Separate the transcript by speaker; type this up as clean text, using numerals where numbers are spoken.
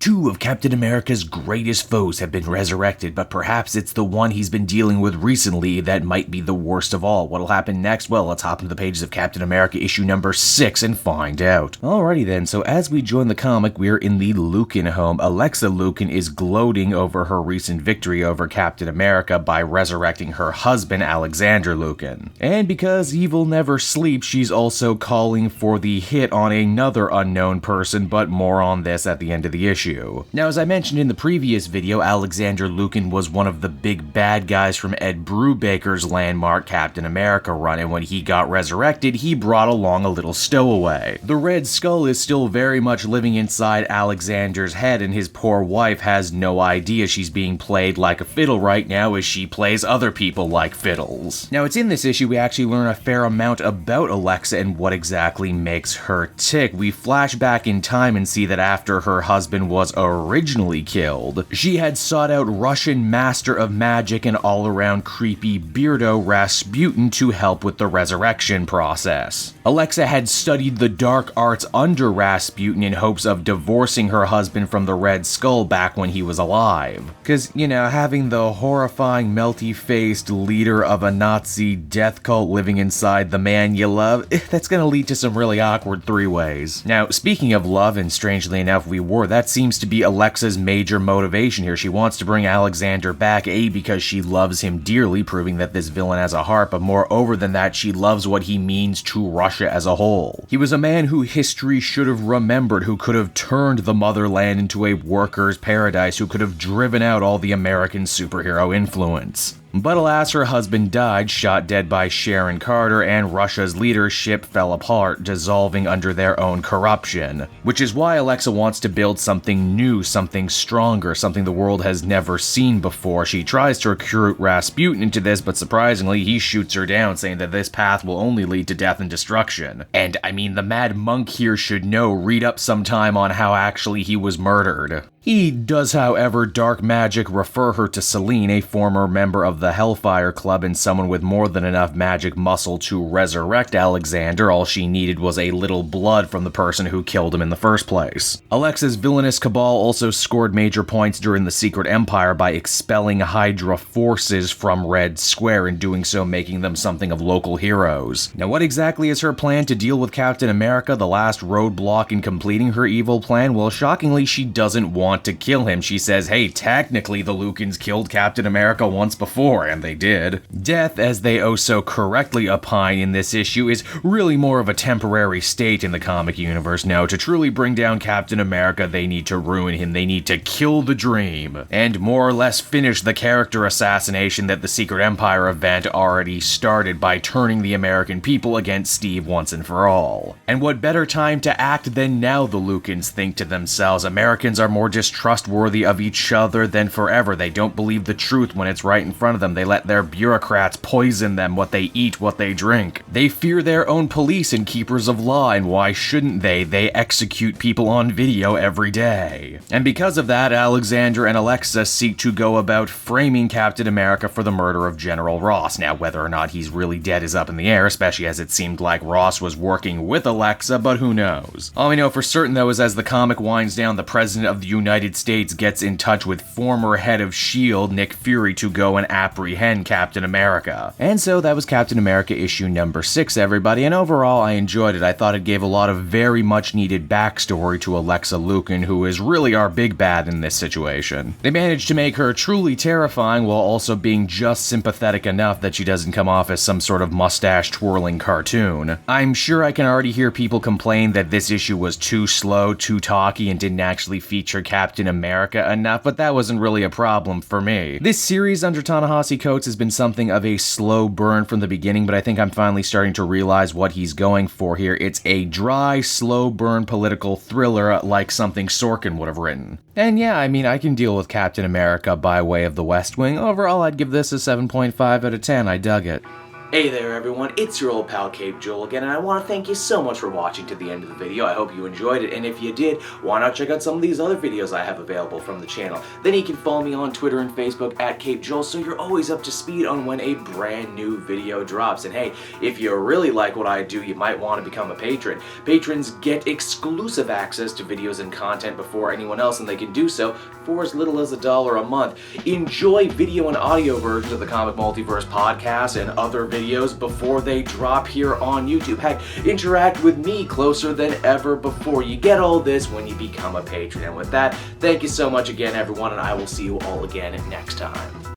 Speaker 1: Two of Captain America's greatest foes have been resurrected, but perhaps it's the one he's been dealing with recently that might be the worst of all. What'll happen next? Well, let's hop into the pages of Captain America issue number 6 and find out. Alrighty then, so as we join the comic, we're in the Lukin home. Alexa Lukin is gloating over her recent victory over Captain America by resurrecting her husband, Alexander Lukin. And because evil never sleeps, she's also calling for the hit on another unknown person, but more on this at the end of the issue. Now, as I mentioned in the previous video, Alexander Lukin was one of the big bad guys from Ed Brubaker's landmark Captain America run, and when he got resurrected, he brought along a little stowaway. The Red Skull is still very much living inside Alexander's head, and his poor wife has no idea she's being played like a fiddle right now as she plays other people like fiddles. Now, it's in this issue we actually learn a fair amount about Alexa and what exactly makes her tick. We flash back in time and see that after her husband was originally killed, she had sought out Russian master of magic and all-around creepy beardo Rasputin to help with the resurrection process. Alexa had studied the dark arts under Rasputin in hopes of divorcing her husband from the Red Skull back when he was alive. Cause, you know, having the horrifying melty-faced leader of a Nazi death cult living inside the man you love, that's gonna lead to some really awkward three-ways. Now, speaking of love, and strangely enough we were, that seems to be Alexa's major motivation here. She wants to bring Alexander back, A, because she loves him dearly, proving that this villain has a heart, but moreover than that, she loves what he means to Russia as a whole. He was a man who history should have remembered, who could have turned the motherland into a workers' paradise, who could have driven out all the American superhero influence. But alas, her husband died, shot dead by Sharon Carter, and Russia's leadership fell apart, dissolving under their own corruption. Which is why Alexa wants to build something new, something stronger, something the world has never seen before. She tries to recruit Rasputin into this, but surprisingly, he shoots her down, saying that this path will only lead to death and destruction. And I mean, the mad monk here should know, read up sometime on how actually he was murdered. He does, however, dark magic refer her to Selene, a former member of the Hellfire Club and someone with more than enough magic muscle to resurrect Alexander. All she needed was a little blood from the person who killed him in the first place. Alexa's villainous cabal also scored major points during the Secret Empire by expelling Hydra forces from Red Square, and doing so making them something of local heroes. Now, what exactly is her plan to deal with Captain America, the last roadblock in completing her evil plan? Well, shockingly, she doesn't want to kill him. She says, hey, technically the Lukins killed Captain America once before, and they did. Death, as they oh so correctly opine in this issue, is really more of a temporary state in the comic universe. Now, to truly bring down Captain America, they need to ruin him. They need to kill the dream, and more or less finish the character assassination that the Secret Empire event already started by turning the American people against Steve once and for all. And what better time to act than now, the Lukins think to themselves. Americans are more distrustworthy of each other than forever. They don't believe the truth when it's right in front of them. They let their bureaucrats poison them, what they eat, what they drink. They fear their own police and keepers of law, and why shouldn't they? They execute people on video every day. And because of that, Alexander and Alexa seek to go about framing Captain America for the murder of General Ross. Now, whether or not he's really dead is up in the air, especially as it seemed like Ross was working with Alexa, but who knows? All we know for certain, though, is as the comic winds down, the President of the United States gets in touch with former head of S.H.I.E.L.D., Nick Fury, to go and apprehend Captain America. And so that was Captain America issue number 6, everybody, and overall I enjoyed it. I thought it gave a lot of very much needed backstory to Alexa Lukin, who is really our big bad in this situation. They managed to make her truly terrifying while also being just sympathetic enough that she doesn't come off as some sort of mustache-twirling cartoon. I'm sure I can already hear people complain that this issue was too slow, too talky, and didn't actually feature Captain America enough, but that wasn't really a problem for me. This series under Ta-Nehisi Coates has been something of a slow burn from the beginning, but I think I'm finally starting to realize what he's going for here. It's a dry, slow burn political thriller like something Sorkin would have written. And yeah, I mean, I can deal with Captain America by way of the West Wing. Overall, I'd give this a 7.5 out of 10. I dug it. Hey there everyone, it's your old pal Cape Joel again, and I want to thank you so much for watching to the end of the video. I hope you enjoyed it, and if you did, why not check out some of these other videos I have available from the channel. Then you can follow me on Twitter and Facebook at Cape Joel, so you're always up to speed on when a brand new video drops. And hey, if you really like what I do, you might want to become a patron. Patrons get exclusive access to videos and content before anyone else, and they can do so for as little as $1 a month. Enjoy video and audio versions of the Comic Multiverse podcast and other videos before they drop here on YouTube. Heck, interact with me closer than ever before. You get all this when you become a patron. And with that, thank you so much again, everyone, and I will see you all again next time.